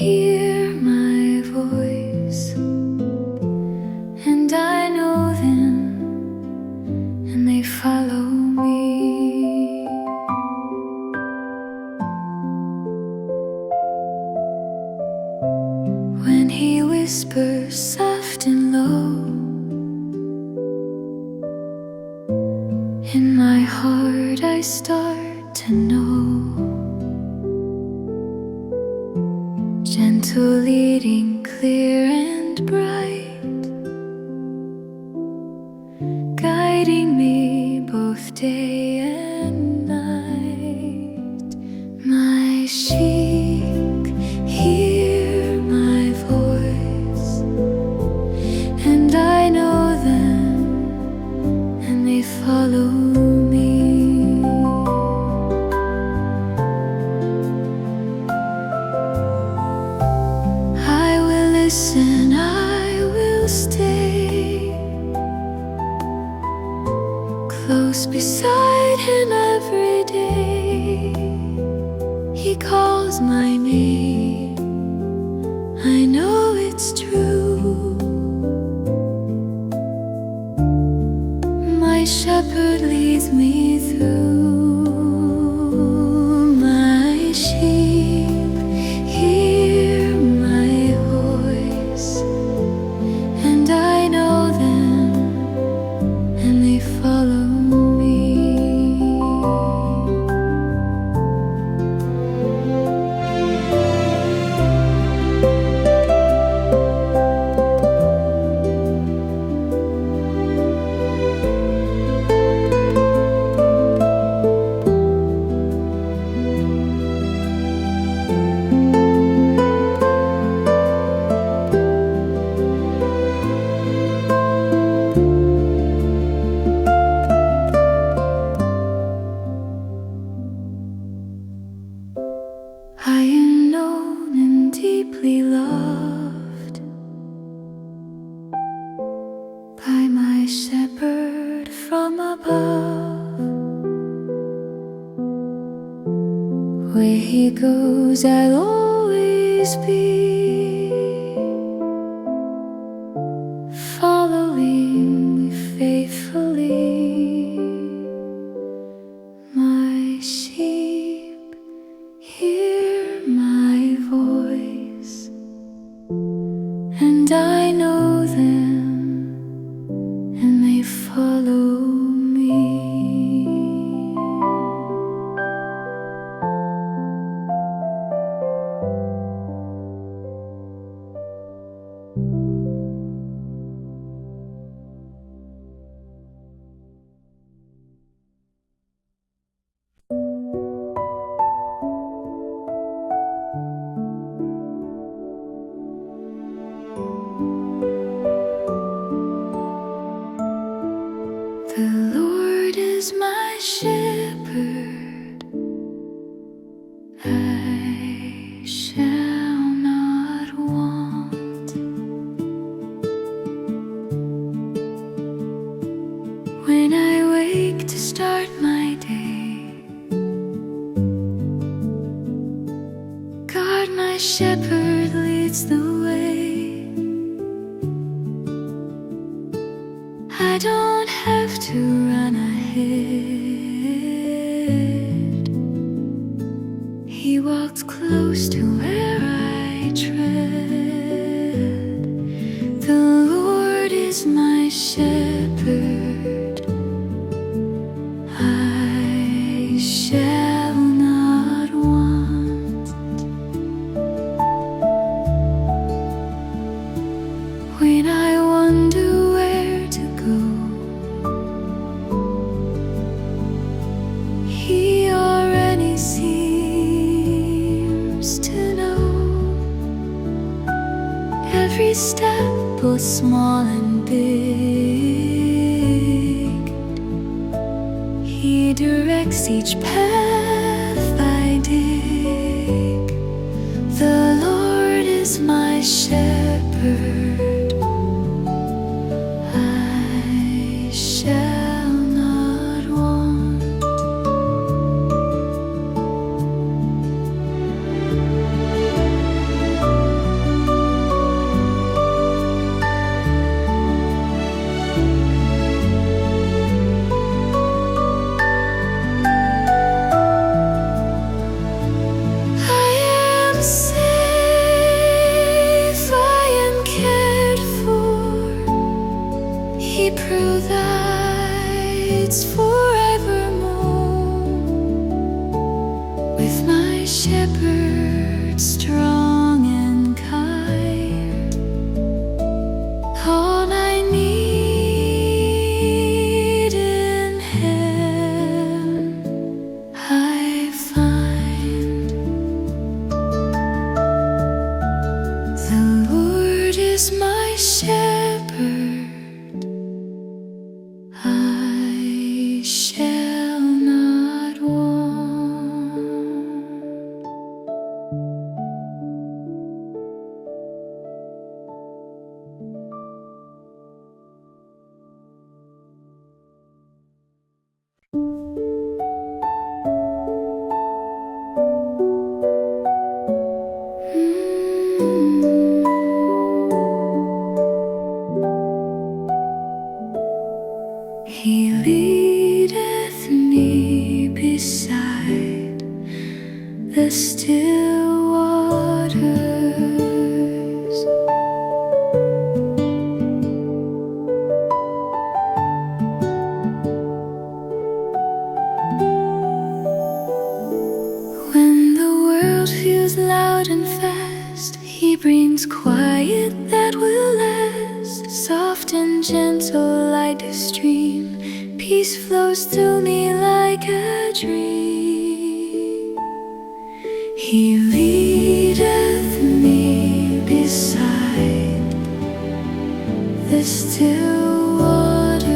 hear my voice, and I know them, and they follow me. When he whispers soft and low, in my heart I start to know. Gentle leading, clear and bright, guiding me both day and night. My sheep hear my voice, and I know them, and they follow me. I will listen, I will stay close beside him every day. He calls my name, I know it's true. My shepherd leads me through. My sheep hear my voice, and I know them, and they follow me. I am known and deeply loved by my shepherd from above. Where he goes, I'll always be, following faithfully. My sheep hear my voice, and I know them, and they follow me. The Lord is my shepherd, I shall not want. When I wake to start my day, God my shepherd leads the way. I don't have to run ahead. He walks close to where I tread. The Lord is my shepherd, I shall not want. When I wonder where to go, he already seems to know. Every step, both small and big, he directs each path I dig. The Lord is my shepherd, I shall not want. is my shepherd, I shall not want. He leadeth me beside the still waters. When the world feels loud and fast, He brings quiet that will last. Soft and gentle like a stream, peace flows through me like a dream. He leadeth me beside the still waters.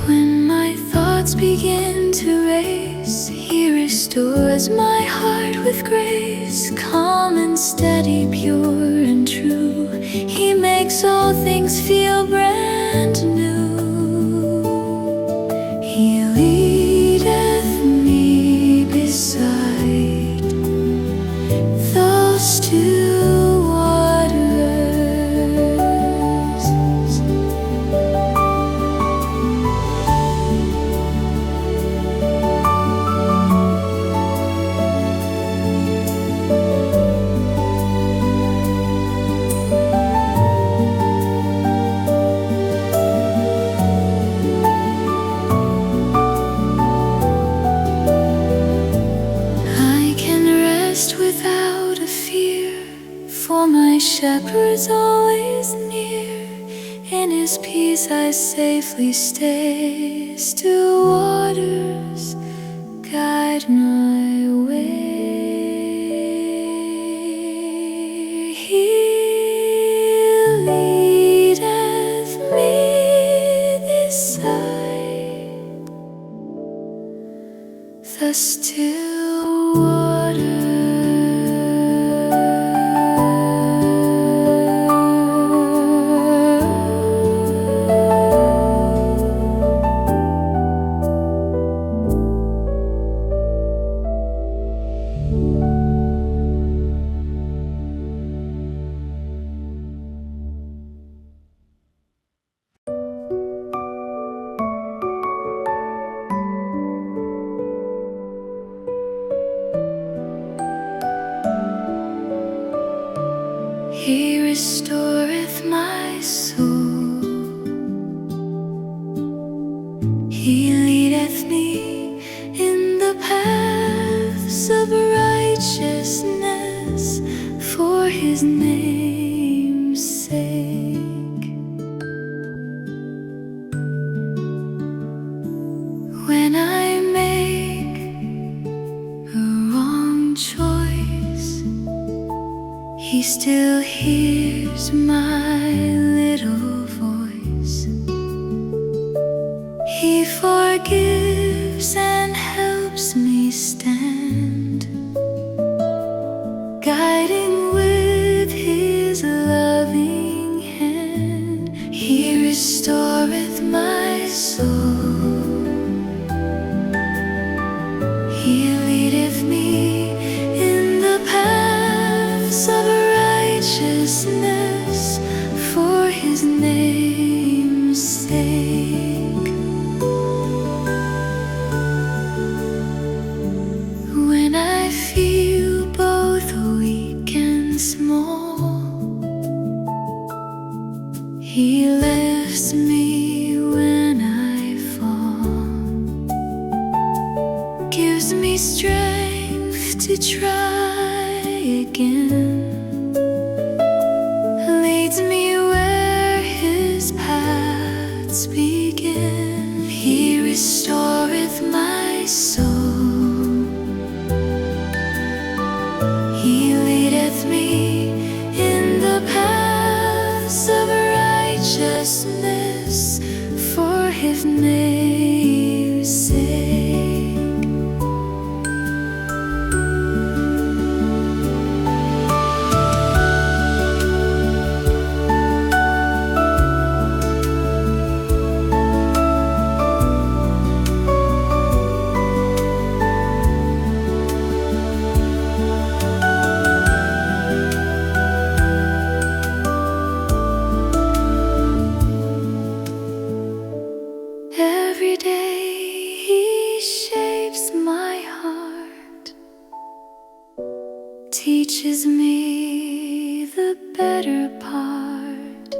When my thoughts begin to race, He restores my heart with grace. Calm and steady, pure and true, He makes all things feel brand new. He leadeth me beside those still waters. Without a fear, for my shepherd's always near. In His peace I safely stay. Still waters guide my way. He leadeth me beside the still waters. He restoreth my soul. He leadeth me in the paths of righteousness for His name's sake. When I make a wrong choice, He still hears my little voice. He forgives and helps me stand, guiding with His loving hand. He restoreth my soul. He leadeth me in the paths of righteousness for His name's sake. When I feel both weak and small, He lifts me when I fall, gives me strength to try again, leads me where His paths begin. righteousness for his name's sake. Every day he shapes my heart, teaches me the better part.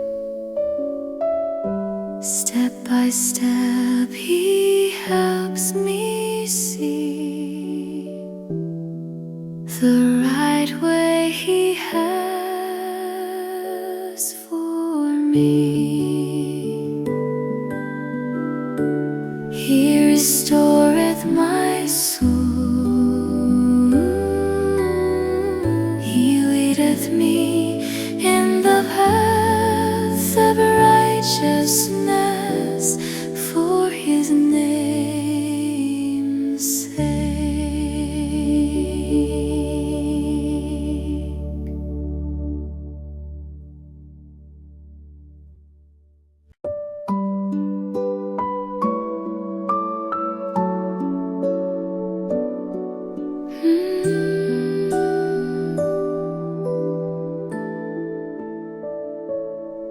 Step by step he helps me see the right way he has for me. He restoreth my soul, he leadeth me in the path of righteousness for his name's sake.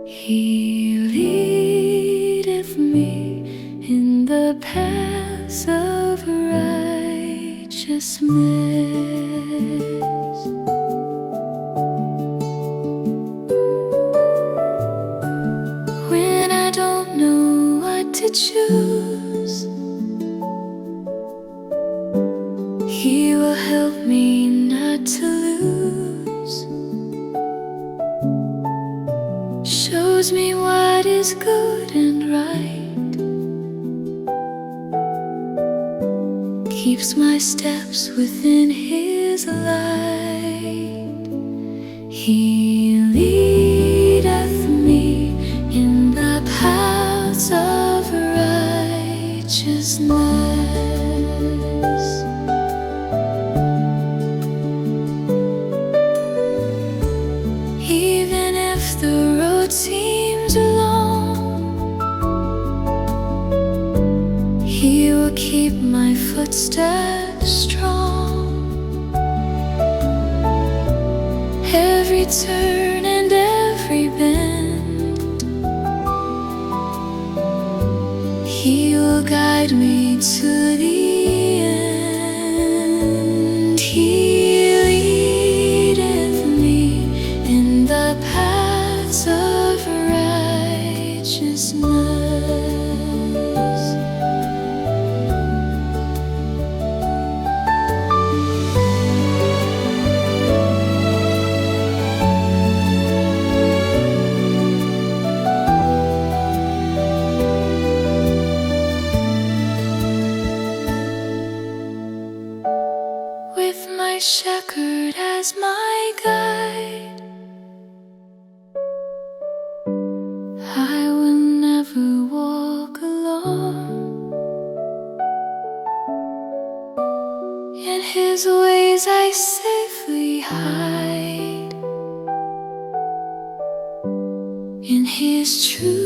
He leadeth me in the paths of righteousness. When I don't know what to choose, he will help me not to lose. Shows me what is good and right, keeps my steps within his light. He leadeth me in the paths of righteousness. Even if the road seems long, he will keep my footsteps strong. Every turn and every bend, he will guide me to the end. He leadeth me in the paths of righteousness. With my shepherd as my guide, I will never walk alone. In his ways I safely hide, in his truth